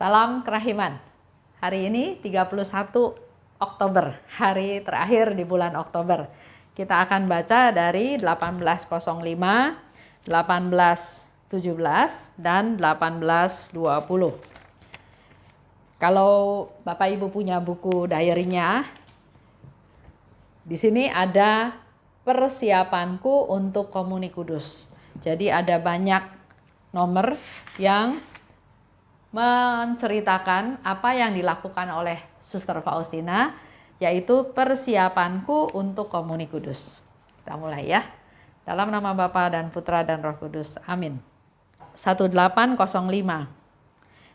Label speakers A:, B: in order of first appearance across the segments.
A: Salam kerahiman. Hari ini 31 Oktober, hari terakhir di bulan Oktober. Kita akan baca dari 1805, 1817, dan 1820. Kalau Bapak Ibu punya buku diary-nya, di sini ada persiapanku untuk Komuni Kudus. Jadi ada banyak nomor yang menceritakan apa yang dilakukan oleh Suster Faustina, yaitu persiapanku untuk Komuni Kudus. Kita mulai ya. Dalam nama Bapa dan Putra dan Roh Kudus. Amin. 1805.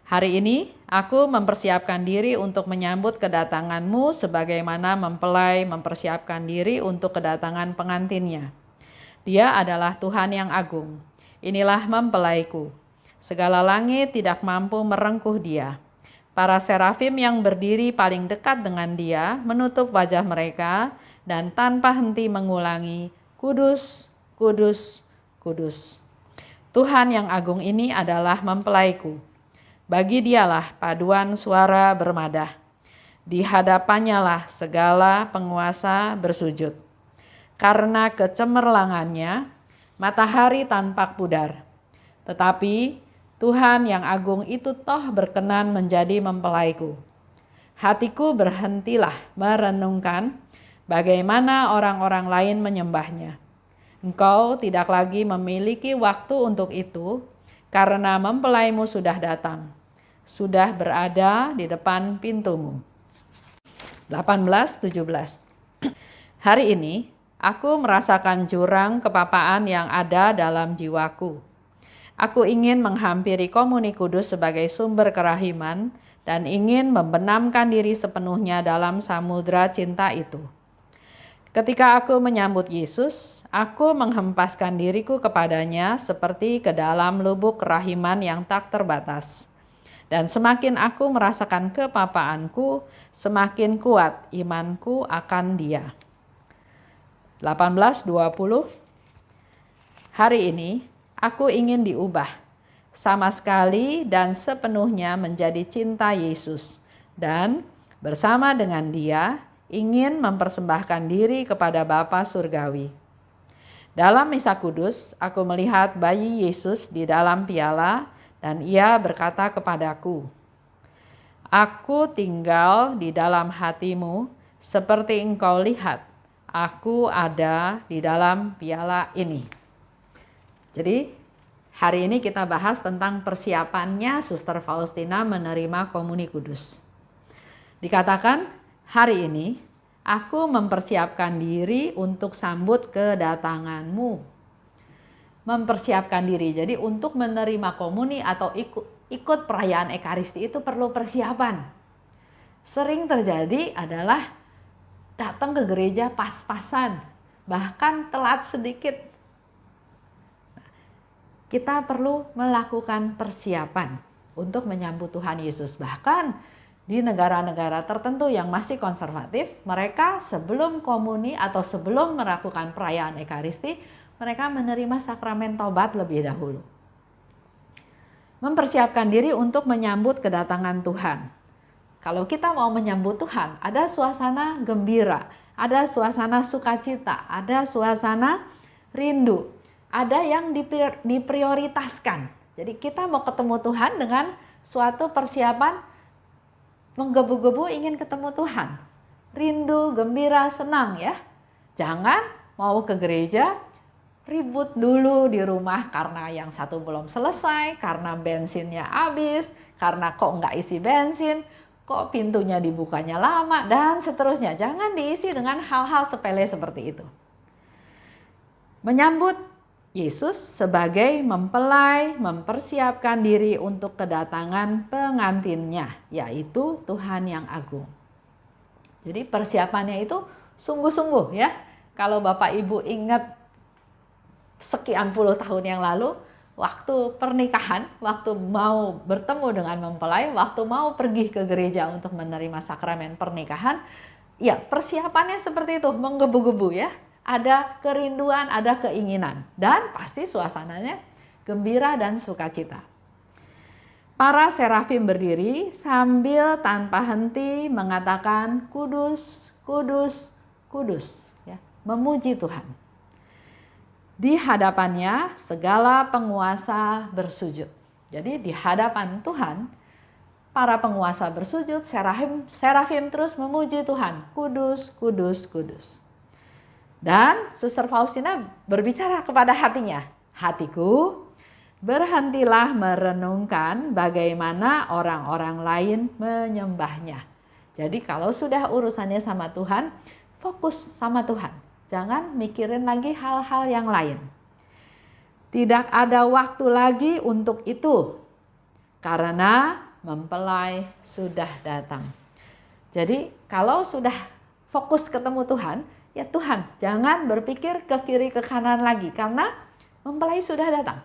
A: Hari ini aku mempersiapkan diri untuk menyambut kedatanganmu sebagaimana mempelai mempersiapkan diri untuk kedatangan pengantinnya. Dia adalah Tuhan yang agung. Inilah mempelaiku. Segala langit tidak mampu merengkuh dia. Para serafim yang berdiri paling dekat dengan dia menutup wajah mereka dan tanpa henti mengulangi, Kudus, Kudus, Kudus. Tuhan yang agung ini adalah mempelaiku. Bagi dialah paduan suara bermadah. Di hadapannya lah segala penguasa bersujud. Karena kecemerlangannya, matahari tampak pudar. Tetapi Tuhan yang agung itu toh berkenan menjadi mempelaiku. Hatiku berhentilah merenungkan bagaimana orang-orang lain menyembahnya. Engkau tidak lagi memiliki waktu untuk itu karena mempelaimu sudah datang. Sudah berada di depan pintumu. 18-17. Hari ini aku merasakan jurang kepapaan yang ada dalam jiwaku. Aku ingin menghampiri Komuni Kudus sebagai sumber kerahiman dan ingin membenamkan diri sepenuhnya dalam samudra cinta itu. Ketika aku menyambut Yesus, aku menghempaskan diriku kepadanya seperti ke dalam lubuk kerahiman yang tak terbatas. Dan semakin aku merasakan kepapaanku, semakin kuat imanku akan Dia. 18-20. Hari ini aku ingin diubah sama sekali dan sepenuhnya menjadi cinta Yesus dan bersama dengan Dia ingin mempersembahkan diri kepada Bapa Surgawi. Dalam Misa Kudus, aku melihat bayi Yesus di dalam piala dan Ia berkata kepadaku, "Aku tinggal di dalam hatimu seperti engkau lihat, aku ada di dalam piala ini." Jadi hari ini kita bahas tentang persiapannya Suster Faustina menerima Komuni Kudus. Dikatakan hari ini aku mempersiapkan diri untuk sambut kedatanganmu. Mempersiapkan diri, jadi untuk menerima komuni atau ikut perayaan Ekaristi itu perlu persiapan. Sering terjadi adalah datang ke gereja pas-pasan, bahkan telat sedikit. Kita perlu melakukan persiapan untuk menyambut Tuhan Yesus. Bahkan di negara-negara tertentu yang masih konservatif, mereka sebelum komuni atau sebelum melakukan perayaan Ekaristi, mereka menerima sakramen tobat lebih dahulu. Mempersiapkan diri untuk menyambut kedatangan Tuhan. Kalau kita mau menyambut Tuhan, ada suasana gembira, ada suasana sukacita, ada suasana rindu. Ada yang diprioritaskan. Jadi kita mau ketemu Tuhan dengan suatu persiapan menggebu-gebu ingin ketemu Tuhan. Rindu, gembira, senang ya. Jangan mau ke gereja ribut dulu di rumah karena yang satu belum selesai, karena bensinnya habis, karena kok nggak isi bensin, kok pintunya dibukanya lama, dan seterusnya. Jangan diisi dengan hal-hal sepele seperti itu. Menyambut Yesus sebagai mempelai mempersiapkan diri untuk kedatangan pengantinnya, yaitu Tuhan yang agung. Jadi persiapannya itu sungguh-sungguh ya. Kalau Bapak Ibu ingat sekian puluh tahun yang lalu, waktu pernikahan, waktu mau bertemu dengan mempelai, waktu mau pergi ke gereja untuk menerima sakramen pernikahan, ya persiapannya seperti itu, menggebu-gebu ya. Ada kerinduan, ada keinginan, dan pasti suasananya gembira dan sukacita. Para serafim berdiri sambil tanpa henti mengatakan kudus, kudus, kudus, ya, memuji Tuhan. Di hadapannya segala penguasa bersujud. Jadi di hadapan Tuhan, para penguasa bersujud, serafim terus memuji Tuhan. Kudus, kudus, kudus. Dan Suster Faustina berbicara kepada hatinya. Hatiku, berhentilah merenungkan bagaimana orang-orang lain menyembahnya. Jadi kalau sudah urusannya sama Tuhan, fokus sama Tuhan. Jangan mikirin lagi hal-hal yang lain. Tidak ada waktu lagi untuk itu, karena mempelai sudah datang. Jadi kalau sudah fokus ketemu Tuhan, ya Tuhan jangan berpikir ke kiri ke kanan lagi, karena mempelai sudah datang.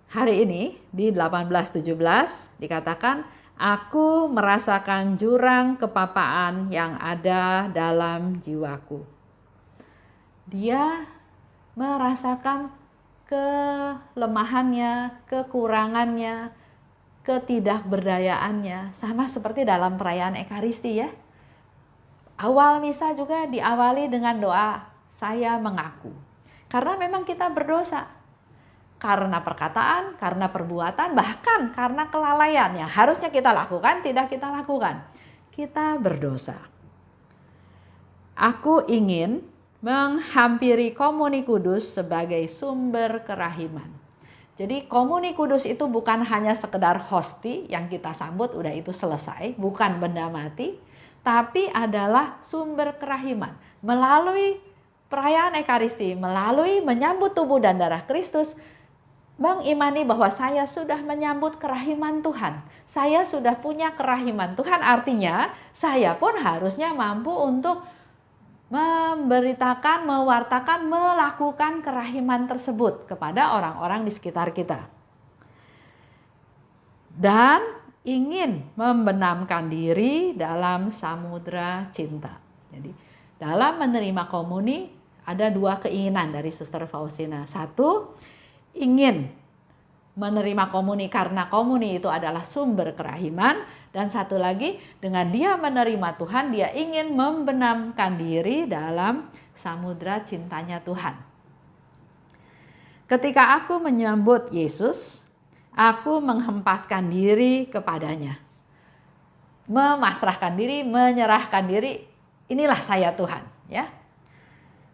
A: Hari ini di 18:17 dikatakan, aku merasakan jurang kepapaan yang ada dalam jiwaku. Dia merasakan kelemahannya, kekurangannya, ketidakberdayaannya, sama seperti dalam perayaan Ekaristi ya. Awal misa juga diawali dengan doa, saya mengaku. Karena memang kita berdosa. Karena perkataan, karena perbuatan, bahkan karena kelalaian yang harusnya kita lakukan, tidak kita lakukan. Kita berdosa. Aku ingin menghampiri Komuni Kudus sebagai sumber kerahiman. Jadi Komuni Kudus itu bukan hanya sekedar hosti yang kita sambut, udah itu selesai, bukan benda mati, tapi adalah sumber kerahiman. Melalui perayaan Ekaristi, melalui menyambut tubuh dan darah Kristus, mengimani bahwa saya sudah menyambut kerahiman Tuhan. Saya sudah punya kerahiman Tuhan, artinya saya pun harusnya mampu untuk memberitakan, mewartakan, melakukan kerahiman tersebut kepada orang-orang di sekitar kita. Dan ingin membenamkan diri dalam samudra cinta. Jadi dalam menerima komuni ada dua keinginan dari Suster Faustina. Satu, ingin menerima komuni karena komuni itu adalah sumber kerahiman. Dan satu lagi, dengan dia menerima Tuhan, dia ingin membenamkan diri dalam samudra cintanya Tuhan. Ketika aku menyambut Yesus, aku menghempaskan diri kepadanya. Memasrahkan diri, menyerahkan diri, inilah saya Tuhan. Ya.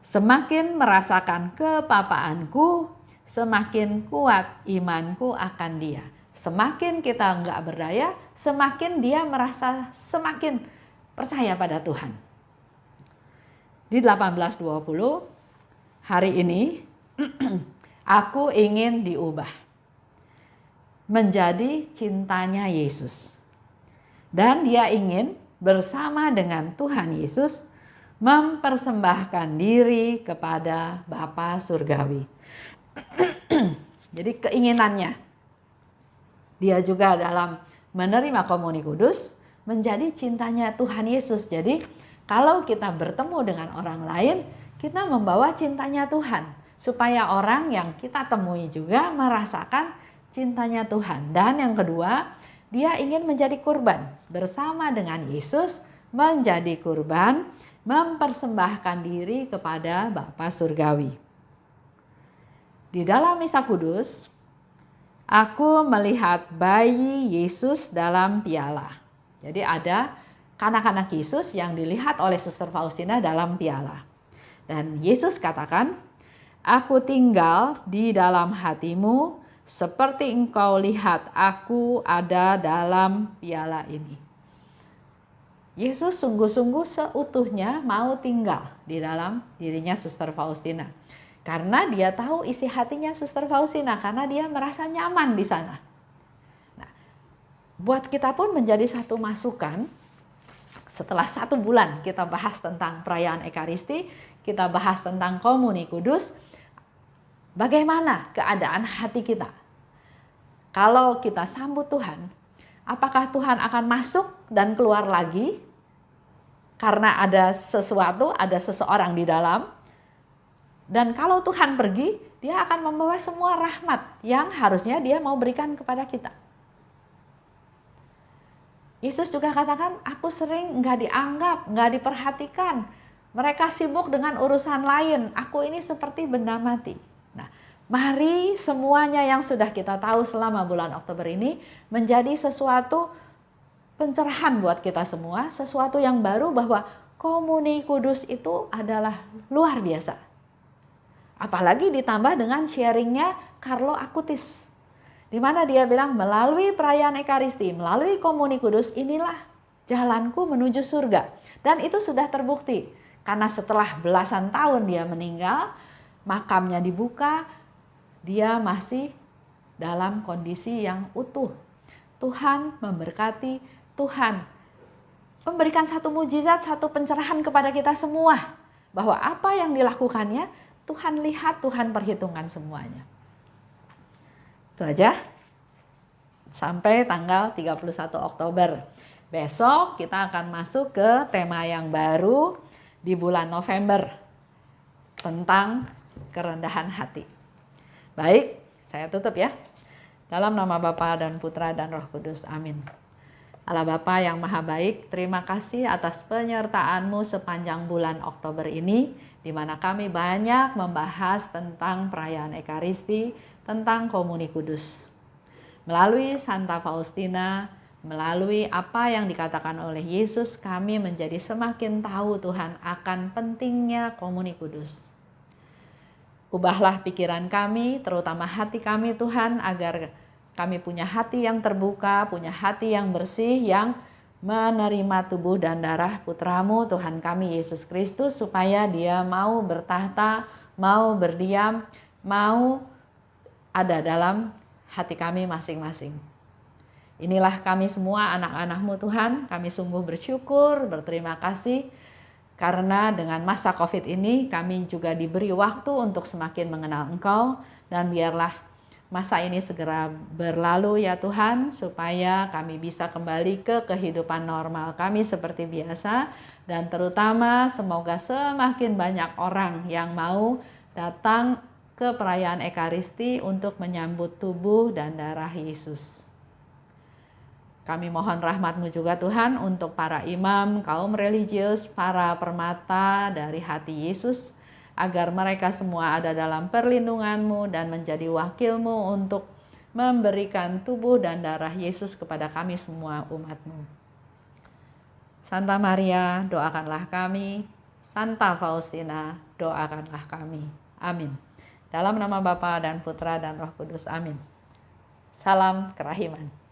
A: Semakin merasakan kepapaanku, semakin kuat imanku akan dia. Semakin kita enggak berdaya, semakin dia merasa semakin percaya pada Tuhan. Di 18:20 hari ini aku ingin diubah menjadi cintanya Yesus. Dan dia ingin bersama dengan Tuhan Yesus mempersembahkan diri kepada Bapa Surgawi. Jadi keinginannya dia juga dalam menerima Komuni Kudus menjadi cintanya Tuhan Yesus. Jadi kalau kita bertemu dengan orang lain, kita membawa cintanya Tuhan. Supaya orang yang kita temui juga merasakan cintanya Tuhan. Dan yang kedua, dia ingin menjadi kurban. Bersama dengan Yesus menjadi kurban, mempersembahkan diri kepada Bapa Surgawi. Di dalam Misa Kudus, aku melihat bayi Yesus dalam piala. Jadi ada kanak-kanak Yesus yang dilihat oleh Suster Faustina dalam piala. Dan Yesus katakan, aku tinggal di dalam hatimu seperti engkau lihat aku ada dalam piala ini. Yesus sungguh-sungguh seutuhnya mau tinggal di dalam dirinya Suster Faustina. Karena dia tahu isi hatinya Suster Faustina, karena dia merasa nyaman di sana. Nah, buat kita pun menjadi satu masukan, setelah 1 bulan kita bahas tentang perayaan Ekaristi, kita bahas tentang Komuni Kudus, bagaimana keadaan hati kita? Kalau kita sambut Tuhan, apakah Tuhan akan masuk dan keluar lagi? Karena ada sesuatu, ada seseorang di dalam. Dan kalau Tuhan pergi, dia akan membawa semua rahmat yang harusnya dia mau berikan kepada kita. Yesus juga katakan, aku sering nggak dianggap, nggak diperhatikan. Mereka sibuk dengan urusan lain, aku ini seperti benda mati. Nah, mari semuanya yang sudah kita tahu selama bulan Oktober ini menjadi sesuatu pencerahan buat kita semua, sesuatu yang baru bahwa Komuni Kudus itu adalah luar biasa. Apalagi ditambah dengan sharingnya Carlo Acutis, di mana dia bilang melalui perayaan Ekaristi, melalui Komuni Kudus, inilah jalanku menuju surga. Dan itu sudah terbukti, karena setelah belasan tahun dia meninggal, makamnya dibuka, dia masih dalam kondisi yang utuh. Tuhan memberkati, Tuhan memberikan satu mujizat, satu pencerahan kepada kita semua, bahwa apa yang dilakukannya, Tuhan lihat, Tuhan perhitungkan semuanya. Itu aja. Sampai tanggal 31 Oktober. Besok kita akan masuk ke tema yang baru di bulan November. Tentang kerendahan hati. Baik, saya tutup ya. Dalam nama Bapa dan Putra dan Roh Kudus. Amin. Allah Bapa yang Maha Baik, terima kasih atas penyertaan-Mu sepanjang bulan Oktober ini, di mana kami banyak membahas tentang perayaan Ekaristi, tentang Komuni Kudus. Melalui Santa Faustina, melalui apa yang dikatakan oleh Yesus, kami menjadi semakin tahu Tuhan akan pentingnya Komuni Kudus. Ubahlah pikiran kami, terutama hati kami Tuhan, agar kami punya hati yang terbuka, punya hati yang bersih, yang menerima tubuh dan darah Putra-Mu Tuhan kami Yesus Kristus, supaya Dia mau bertahta, mau berdiam, mau ada dalam hati kami masing-masing. Inilah kami semua anak-anak-Mu Tuhan, kami sungguh bersyukur, berterima kasih, karena dengan masa COVID ini kami juga diberi waktu untuk semakin mengenal Engkau, dan biarlah masa ini segera berlalu ya Tuhan, supaya kami bisa kembali ke kehidupan normal kami seperti biasa, dan terutama semoga semakin banyak orang yang mau datang ke perayaan Ekaristi untuk menyambut tubuh dan darah Yesus. Kami mohon rahmat-Mu juga Tuhan untuk para imam, kaum religius, para permata dari hati Yesus, agar mereka semua ada dalam perlindungan-Mu dan menjadi wakil-Mu untuk memberikan tubuh dan darah Yesus kepada kami semua umat-Mu. Santa Maria, doakanlah kami. Santa Faustina, doakanlah kami. Amin. Dalam nama Bapa dan Putra dan Roh Kudus. Amin. Salam kerahiman.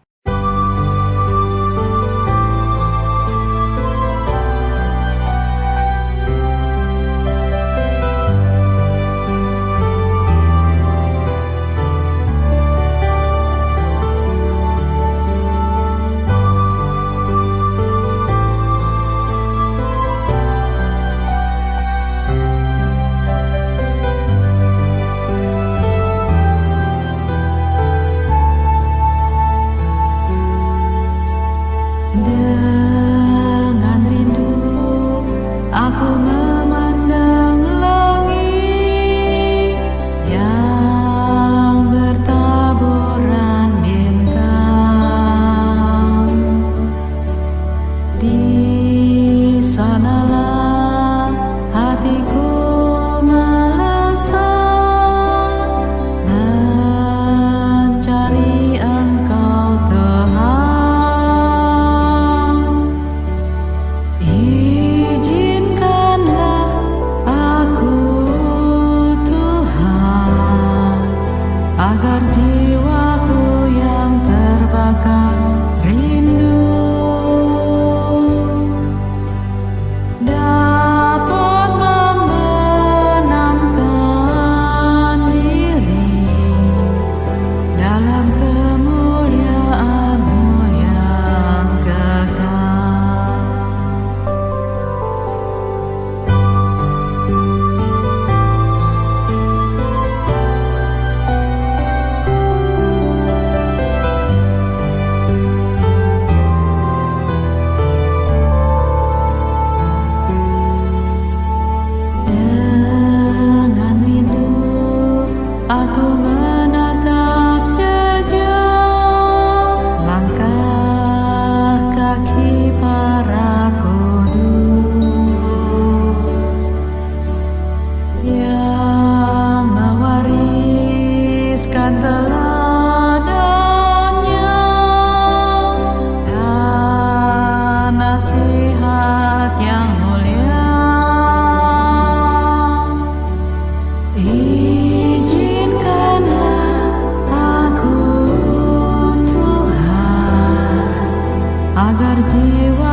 A: jiwa